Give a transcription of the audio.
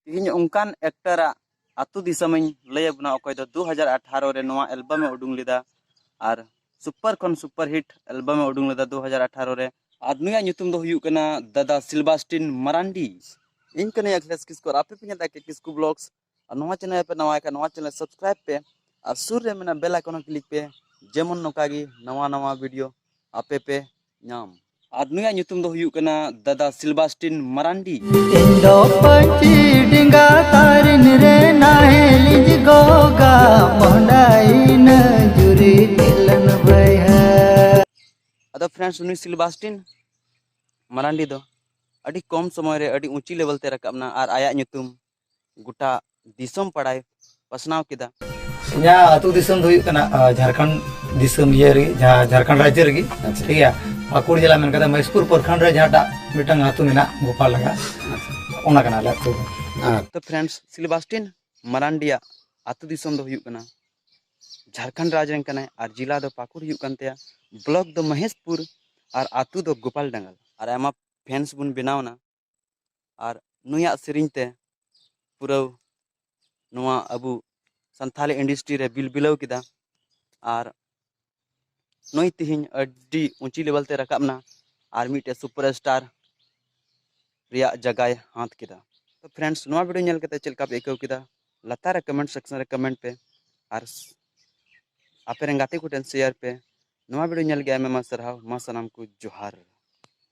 तीन उनकान एक्टरा आतु दिसमኝ लय बना अकय दो 2018 रे नवा एल्बम में उडुंग लेदा और सुपर खन सुपर हिट एल्बम में उडुंग लेदा 2018 रे आदमी ᱧᱩᱛᱩᱢ ᱫᱚ ᱦᱩᱭᱩᱜ ᱠᱟᱱᱟ दादा सिल्वास्टिन मरांडी इन कने अखिलेश किसको आप पे पिन ताके किसको ब्लॉग्स और नवा चैनल पे नवा का नवा चैनल सब्सक्राइब पे और सुर रे मेना बेल आइकन क्लिक पे जेमन नोकागी नवा नवा वीडियो आपे पे नाम आदमी ᱧᱩᱛᱩᱢ ᱫᱚ ᱦᱩᱭᱩᱜ ᱠᱟᱱᱟ दादा सिल्वास्टिन मरांडी इंदो पंची डिंगा तारिन रे नाहेलिज गोगा मोंडाइन जुरी दिलन भया अदा फ्रेंड्स उनी सिल्वास्टिन मरांडी दो अड़ी कम समय रे अड़ी ऊंची लेवल ते रकबना और आया ᱧᱩᱛᱩᱢ गोटा दिसम पड़ाय पसनाव किदा इना अतु दिसम दो हुयुग कना झारखंड दिसम ये रे जहां झारखंड राज्य रे ठीक है पाकुड़ जिला में कदा मैसपुर प्रखंड रे जहां मिटंग अतु मेना गोपाल लगा ओना कना ले अतु तो फ्रेंड्स सिल्वास्टिन मरांडिया अतु दिसम दो हुयुग कना झारखंड राज्य रे कना और जिला दो पाकुड़ हुयुग कनते ब्लॉक दो महेशपुर और अतु दो गोपाल डांगल और आमा फैंस बुन बनावना और नुया सेरिंग ते पूरा नुआ अबु संथाली इंडस्ट्री रे बिलबिलाव किदा और नई तिहिन अड्डी ऊंची लेवल ते रकाबना और मिटे सुपरस्टार रिया जगह हाथ किदा तो फ्रेंड्स नुआ वीडियो नेल कते चलका पे एकव किदा लतार कमेंट सेक्शन रे कमेंट पे और आपे गाते को शेयर पे नुआ वीडियो नेल गया में मा सरहाव मा सनाम को जोहार।